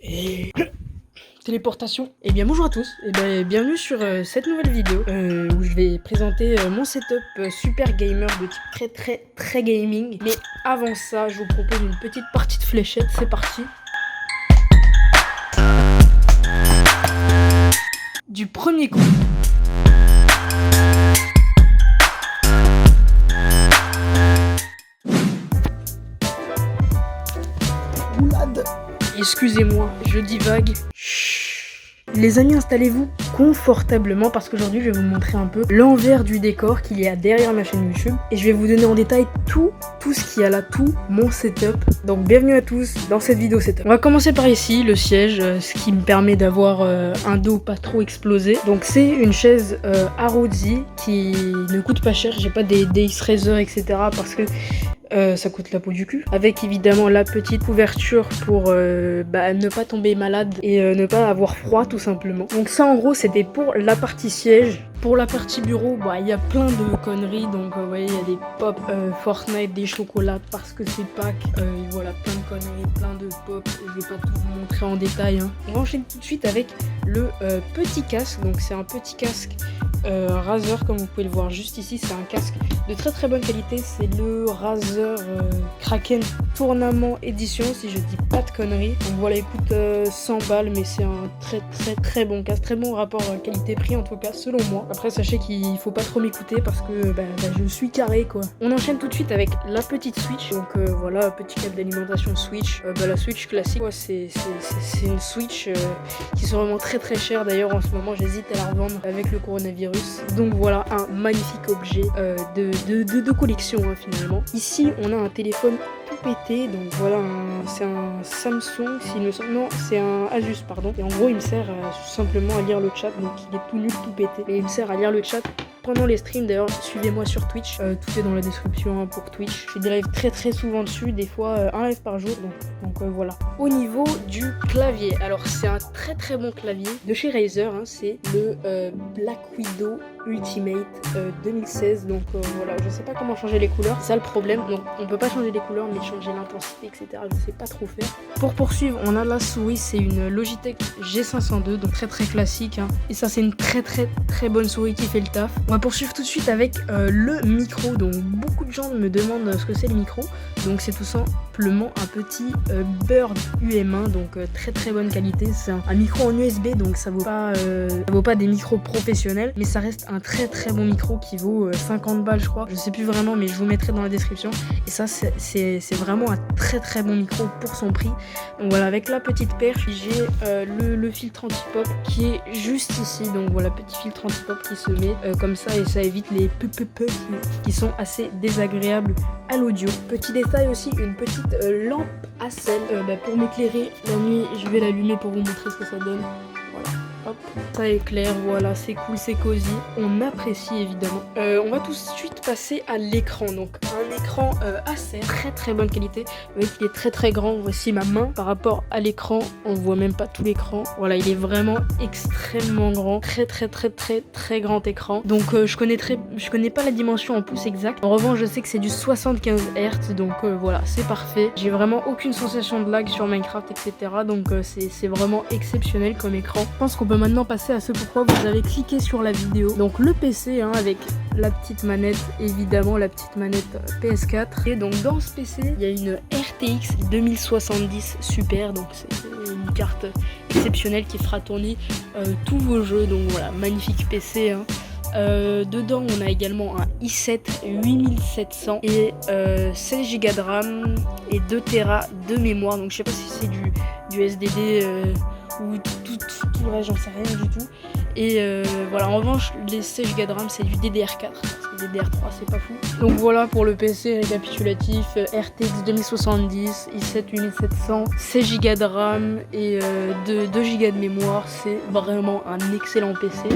Et téléportation. Et bien bonjour à tous, et bien bienvenue sur cette nouvelle vidéo où je vais présenter mon setup super gamer de type très gaming. Mais avant ça, je vous propose une petite partie de fléchettes, c'est parti. Du premier coup. Oulade. Excusez-moi, je divague. Les amis, installez-vous confortablement parce qu'aujourd'hui je vais vous montrer un peu l'envers du décor qu'il y a derrière ma chaîne YouTube et je vais vous donner en détail tout ce qu'il y a là, tout mon setup. Donc bienvenue à tous dans cette vidéo setup. On va commencer par ici, le siège, ce qui me permet d'avoir un dos pas trop explosé. Donc c'est une chaise ROG qui ne coûte pas cher, j'ai pas des DX Razer etc. parce que ça coûte la peau du cul. Avec évidemment la petite couverture pour ne pas tomber malade et ne pas avoir froid tout simplement. Donc ça en gros c'était pour la partie siège. Pour la partie bureau, il y a plein de conneries. Donc vous voyez, il y a des pop Fortnite, des chocolats parce que c'est Pâques. Voilà, plein de conneries, plein de pop. Je vais pas tout vous montrer en détail. On va enchaîner tout de suite avec le petit casque. Donc c'est un petit casque Razer, comme vous pouvez le voir juste ici. C'est un casque de très bonne qualité. C'est le Razer Kraken Tournament Edition, si je dis pas de conneries. Donc voilà, il coûte 100 balles, mais c'est un très bon casque. Très bon rapport qualité-prix en tout cas, selon moi. Après, sachez qu'il faut pas trop m'écouter parce que je suis carré quoi. On enchaîne tout de suite avec la petite Switch. Donc voilà, petit câble d'alimentation Switch. La Switch classique, c'est une Switch qui sont vraiment très chère. D'ailleurs, en ce moment, j'hésite à la revendre avec le coronavirus. Donc voilà, un magnifique objet de collection finalement. Ici, on a un téléphone tout pété. Donc voilà, c'est un Samsung, s'il me semble. Non, c'est un Asus, pardon. Et en gros, il me sert simplement à lire le chat. Donc il est tout nul, tout pété. Et il me sert à lire le chat pendant les streams. D'ailleurs, suivez-moi sur Twitch, tout est dans la description pour Twitch. Je fais des lives très souvent dessus, des fois un live par jour, donc voilà. Au niveau du clavier, alors c'est un très bon clavier de chez Razer, c'est le Black Widow Ultimate 2016. Donc voilà, je sais pas comment changer les couleurs, c'est ça le problème. Donc on peut pas changer les couleurs, mais changer l'intensité, etc. Je sais pas trop faire. Pour poursuivre, on a la souris, c'est une Logitech G502, donc très classique, et ça c'est une très bonne souris qui fait le taf. On va poursuivre tout de suite avec le micro. Donc beaucoup de gens me demandent ce que c'est le micro. Donc c'est tout simplement un petit Bird UM1, donc très bonne qualité. C'est un micro en USB, donc ça vaut pas des micros professionnels, mais ça reste un très bon micro qui vaut 50 balles je crois. Je sais plus vraiment, mais je vous mettrai dans la description. Et ça c'est vraiment un très bon micro pour son prix. Donc voilà, avec la petite perche, j'ai le filtre anti-pop qui est juste ici. Donc voilà, petit filtre anti-pop qui se met comme ça et ça évite les qui sont assez désagréables à l'audio. Petit détail aussi, une petite lampe à sel pour m'éclairer la nuit. Je vais l'allumer pour vous montrer ce que ça donne. Voilà. Hop, ça éclaire, voilà, c'est cool, c'est cosy, on apprécie évidemment. On va tout de suite passer à l'écran, donc un écran Acer, très bonne qualité. Vous voyez qu'il est très grand, voici ma main par rapport à l'écran, on voit même pas tout l'écran. Voilà, il est vraiment extrêmement grand, très grand écran. Donc je connais pas la dimension en pouces exact. En revanche, je sais que c'est du 75 Hz, donc voilà, c'est parfait. J'ai vraiment aucune sensation de lag sur Minecraft, etc. Donc c'est vraiment exceptionnel comme écran. Je pense qu'on peut maintenant passer à ce pourquoi vous avez cliqué sur la vidéo. Donc le PC avec la petite manette, évidemment la petite manette PS4. Et donc dans ce PC, il y a une RTX 2070 Super, donc c'est une carte exceptionnelle qui fera tourner tous vos jeux. Donc voilà, magnifique PC. Dedans on a également un i7 8700 et 16 Go de RAM et 2 Tera de mémoire. Donc je sais pas si c'est du SDD ou tout le reste, j'en sais rien du tout. Et voilà, en revanche les 16 Go de RAM c'est du DDR4 parce que DDR3 c'est pas fou. Donc voilà pour le PC récapitulatif, RTX 2070, i7 8700, 16 Go de RAM et 2 Go de mémoire. C'est vraiment un excellent PC.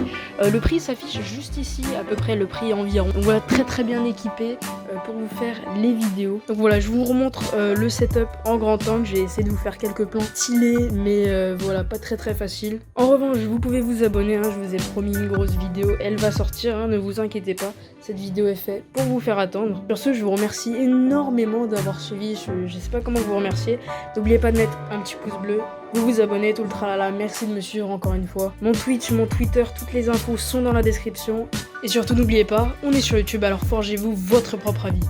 Le prix s'affiche juste ici, à peu près le prix environ. Donc voilà, très bien équipé pour vous faire les vidéos. Donc voilà, je vous remontre le setup en grand angle. J'ai essayé de vous faire quelques plans stylés, mais voilà, pas très facile. En revanche, vous pouvez vous abonner, je vous ai promis une grosse vidéo, elle va sortir, ne vous inquiétez pas. Cette cette vidéo est faite pour vous faire attendre. Sur ce, je vous remercie énormément d'avoir suivi, je sais pas comment vous remercier. N'oubliez pas de mettre un petit pouce bleu, vous abonner, tout le tralala, merci de me suivre encore une fois. Mon Twitch, mon Twitter, toutes les infos sont dans la description. Et surtout n'oubliez pas, on est sur YouTube, alors forgez-vous votre propre avis.